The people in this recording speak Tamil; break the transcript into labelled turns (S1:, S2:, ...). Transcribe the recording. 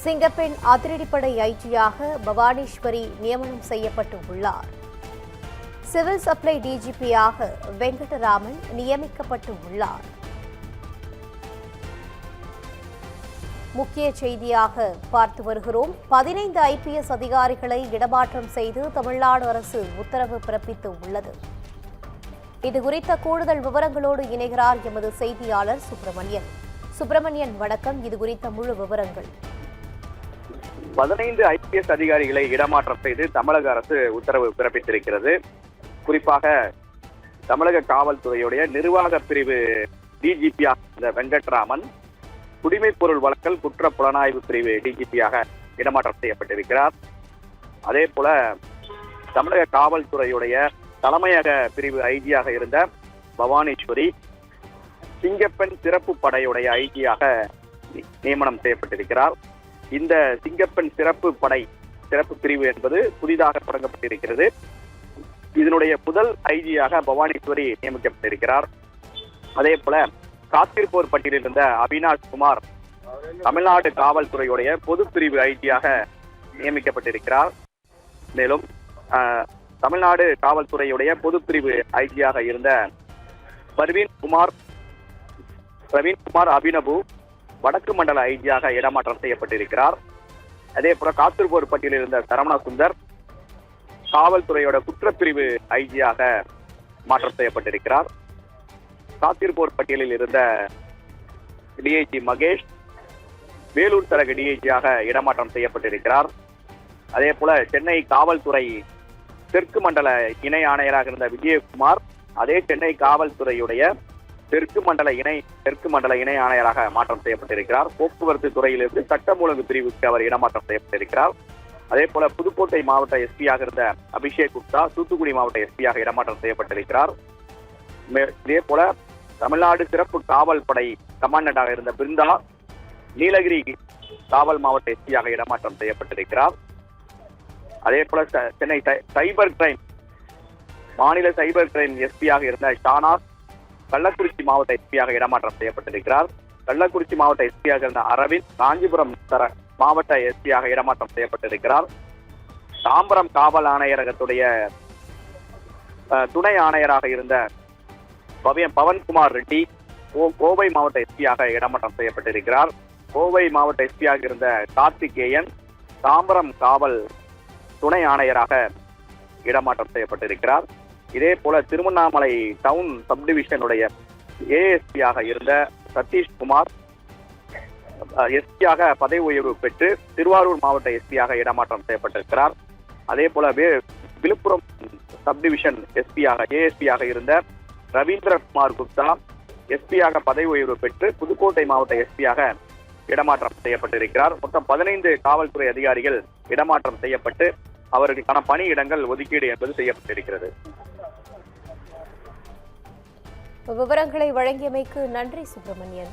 S1: சிங்கப்பெண் அதிரடிப்படை ஐஜியாக பவானீஸ்வரி நியமனம் செய்யப்பட்டு உள்ளார். சிவில் சப்ளை டிஜிபியாக வெங்கடராமன் நியமிக்கப்பட்டு உள்ளார். முக்கிய செய்தியாக பார்த்து வருகிறோம். 15 IPS அதிகாரிகளை இடமாற்றம் செய்து தமிழ்நாடு அரசு உத்தரவு பிறப்பித்து உள்ளது. இதுகுறித்த கூடுதல் விவரங்களோடு இணைகிறார் எமது செய்தியாளர் சுப்பிரமணியன். சுப்பிரமணியன், வணக்கம். இதுகுறித்த முழு விவரங்கள்.
S2: 15 IPS அதிகாரிகளை இடமாற்றம் செய்து தமிழக அரசு உத்தரவு பிறப்பித்திருக்கிறது. குறிப்பாக தமிழக காவல்துறையுடைய நிர்வாக பிரிவு டிஜிபியாக இருந்த வெங்கட்ராமன் குடிமைப் பொருள் வழங்கல் குற்ற புலனாய்வு பிரிவு டிஜிபியாக இடமாற்றம் செய்யப்பட்டிருக்கிறார். அதே போல தமிழக காவல்துறையுடைய தலைமையக பிரிவு ஐஜியாக இருந்த பவானீஸ்வரி சிங்கப்பெண் சிறப்பு படையுடைய ஐஜியாக நியமனம் செய்யப்பட்டிருக்கிறார். இந்த சிங்கப்பெண் சிறப்பு பிரிவு என்பது புதிதாக தொடங்கப்பட்டிருக்கிறது. இதனுடைய முதல் ஐஜியாக பவானீஸ்வரி நியமிக்கப்பட்டிருக்கிறார். அதே போல காத்திருப்போர் பட்டியலில் இருந்த அவினாஷ் குமார் தமிழ்நாடு காவல்துறையுடைய பொதுப்பிரிவு ஐஜியாக நியமிக்கப்பட்டிருக்கிறார். மேலும் தமிழ்நாடு காவல்துறையுடைய பொதுப்பிரிவு ஐஜியாக இருந்த பிரவீன் குமார் அபினவு வடக்கு மண்டல ஐஜியாக இடமாற்றம் செய்யப்பட்டிருக்கிறார். அதே போல காத்திருப்போர் பட்டியலில் இருந்த சரவண சுந்தர் காவல்துறையோட குற்றப்பிரிவு ஐஜியாக மாற்றம் செய்யப்பட்டிருக்கிறார். காத்திருப்போர் பட்டியலில் இருந்த டிஐஜி மகேஷ் வேலூர் தரக டிஐஜியாக இடமாற்றம் செய்யப்பட்டிருக்கிறார். அதே போல சென்னை காவல்துறை தெற்கு மண்டல இணை ஆணையராக இருந்த விஜயகுமார் அதே சென்னை காவல்துறையுடைய தெற்கு மண்டல இணை ஆணையராக மாற்றம் செய்யப்பட்டிருக்கிறார். போக்குவரத்து துறையிலிருந்து சட்டம் ஒழுங்கு பிரிவுக்கு அவர் இடமாற்றம் செய்யப்பட்டிருக்கிறார். அதே போல புதுக்கோட்டை மாவட்ட எஸ்பியாக இருந்த அபிஷேக் குப்தா தூத்துக்குடி மாவட்ட எஸ்பியாக இடமாற்றம் செய்யப்பட்டிருக்கிறார். இதே போல தமிழ்நாடு சிறப்பு காவல் படை கமாண்டண்டாக இருந்த பிருந்தா நீலகிரி காவல் மாவட்ட எஸ்பியாக இடமாற்றம் செய்யப்பட்டிருக்கிறார். அதே போல சென்னை மாநில சைபர் கிரைம் எஸ்பியாக இருந்த ஷானாஸ் கள்ளக்குறிச்சி மாவட்ட எஸ்பியாக இடமாற்றம் செய்யப்பட்டிருக்கிறார். கள்ளக்குறிச்சி மாவட்ட எஸ்பியாக இருந்த அரவிந்த் காஞ்சிபுரம் மாவட்ட எஸ்பியாக இடமாற்றம் செய்யப்பட்டிருக்கிறார். தாம்பரம் காவல் ஆணையரகத்துடைய துணை ஆணையராக இருந்த பவன்குமார் ரெட்டி கோவை மாவட்ட எஸ்பியாக இடமாற்றம் செய்யப்பட்டிருக்கிறார். கோவை மாவட்ட எஸ்பியாக இருந்த கார்த்திகேயன் தாம்பரம் காவல் துணை ஆணையராக இடமாற்றம் செய்யப்பட்டிருக்கிறார். இதே போல திருவண்ணாமலை டவுன் சப்டிவிஷனுடைய ஏஎஸ்பியாக இருந்த சதீஷ்குமார் எஸ்பியாக பதவி உயர்வு பெற்று திருவாரூர் மாவட்ட எஸ்பியாக இடமாற்றம் செய்யப்பட்டிருக்கிறார். அதே போல விழுப்புரம் சப்டிவிஷன் ஏஎஸ்பியாக இருந்த ரவீந்திரகுமார் குப்தா எஸ்பியாக பதவி உயர்வு பெற்று புதுக்கோட்டை மாவட்ட எஸ்பியாக இடமாற்றம் செய்யப்பட்டிருக்கிறார். மொத்தம் 15 காவல்துறை அதிகாரிகள் இடமாற்றம் செய்யப்பட்டு அவர்களுக்கான பணியிடங்கள் ஒதுக்கீடு என்பது செய்யப்பட்டிருக்கிறது.
S1: விவரங்களை வழங்கியமைக்கு நன்றி சுப்பிரமணியன்.